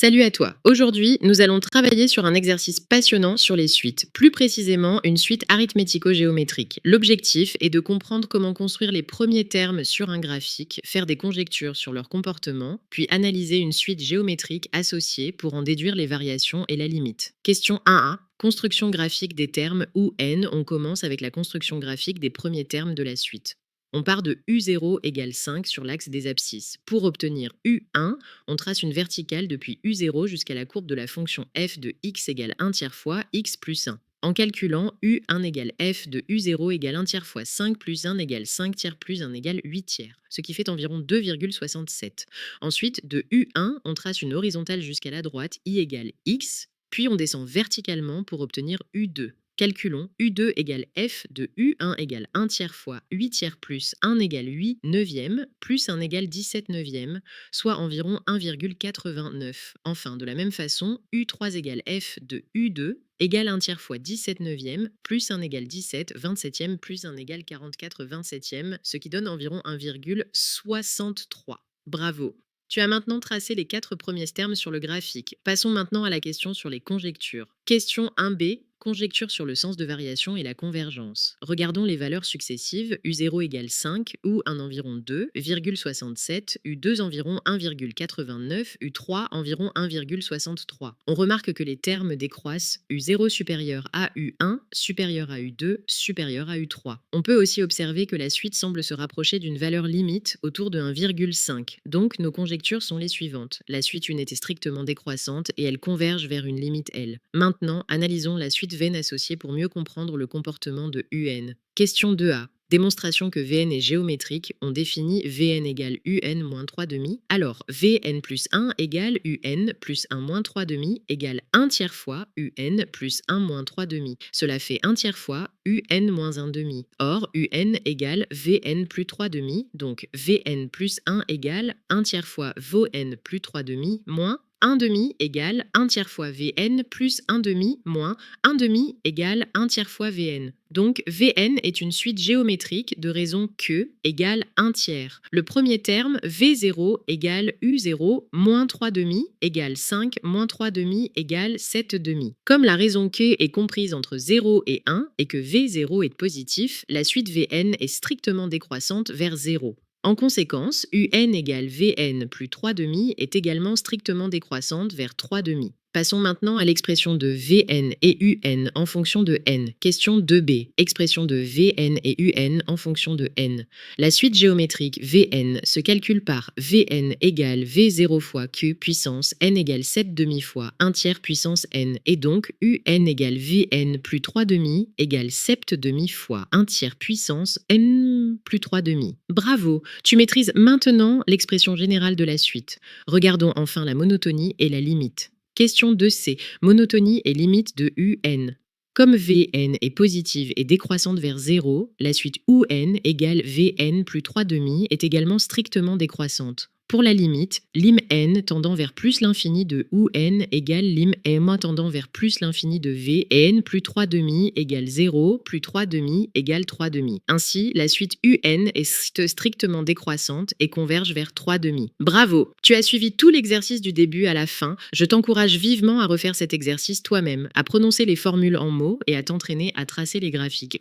Salut à toi. Aujourd'hui, nous allons travailler sur un exercice passionnant sur les suites, plus précisément une suite arithmético-géométrique. L'objectif est de comprendre comment construire les premiers termes sur un graphique, faire des conjectures sur leur comportement, puis analyser une suite géométrique associée pour en déduire les variations et la limite. Question 1a. Construction graphique des termes UN. On commence avec la construction graphique des premiers termes de la suite. On part de U0 égale 5 sur l'axe des abscisses. Pour obtenir U1, on trace une verticale depuis U0 jusqu'à la courbe de la fonction f de x égale 1 tiers fois x plus 1. En calculant, U1 égale f de U0 égale 1 tiers fois 5 plus 1 égale 5 tiers plus 1 égale 8 tiers, ce qui fait environ 2,67. Ensuite, de U1, on trace une horizontale jusqu'à la droite, i égale x, puis on descend verticalement pour obtenir U2. Calculons U2 égale f de U1 égale 1 tiers fois 8 tiers plus 1 égale 8 neuvième plus 1 égale 17 neuvième, soit environ 1,89. Enfin, de la même façon, U3 égale f de U2 égale 1 tiers fois 17 neuvième plus 1 égale 17 27e plus 1 égale 44 27e, ce qui donne environ 1,63. Bravo! Tu as maintenant tracé les 4 premiers termes sur le graphique. Passons maintenant à la question sur les conjectures. Question 1b. Conjecture sur le sens de variation et la convergence. Regardons les valeurs successives. U0 égale 5, U1 environ 2, 67, U2 environ 1,89, U3 environ 1,63. On remarque que les termes décroissent U0 supérieur à U1, supérieur à U2, supérieur à U3. On peut aussi observer que la suite semble se rapprocher d'une valeur limite autour de 1,5. Donc nos conjectures sont les suivantes. La suite UN était strictement décroissante et elle converge vers une limite L. Maintenant, analysons la suite Vn associée pour mieux comprendre le comportement de UN. Question 2a. Démonstration que Vn est géométrique, on définit Vn égale Un moins 3 demi. Alors, Vn plus 1 égale Un plus 1 moins 3 demi égale 1 tiers fois Un plus 1 moins 3 demi. Cela fait 1 tiers fois Un moins 1 demi. Or, Un égale Vn plus 3 demi, donc Vn plus 1 égale 1 tiers fois Vn plus 3 demi moins 1 demi égale 1 tiers fois Vn plus 1 demi moins 1 demi égale 1 tiers fois Vn. Donc Vn est une suite géométrique de raison que égale 1 tiers. Le premier terme, V0 égale U0 moins 3 demi égale 5 moins 3 demi égale 7 demi. Comme la raison que est comprise entre 0 et 1 et que V0 est positif, la suite Vn est strictement décroissante vers 0. En conséquence, Un égale Vn plus 3 demi est également strictement décroissante vers 3 demi. Passons maintenant à l'expression de Vn et Un en fonction de n. Question 2b. Expression de Vn et Un en fonction de n. La suite géométrique Vn se calcule par Vn égale V0 fois Q puissance n égale 7 demi fois 1 tiers puissance n. Et donc Un égale Vn plus 3 demi égale 7 demi fois 1 tiers puissance n plus 3 demi. Bravo! Tu maîtrises maintenant l'expression générale de la suite. Regardons enfin la monotonie et la limite. Question 2c. Monotonie et limite de UN. Comme Vn est positive et décroissante vers 0, la suite UN égale Vn plus 3 demi est également strictement décroissante. Pour la limite, lim n tendant vers plus l'infini de UN égale lim m tendant vers plus l'infini de Vn plus 3 demi égale 0 plus 3 demi égale 3 demi. Ainsi, la suite UN est strictement décroissante et converge vers 3 demi. Bravo! Tu as suivi tout l'exercice du début à la fin. Je t'encourage vivement à refaire cet exercice toi-même, à prononcer les formules en mots et à t'entraîner à tracer les graphiques.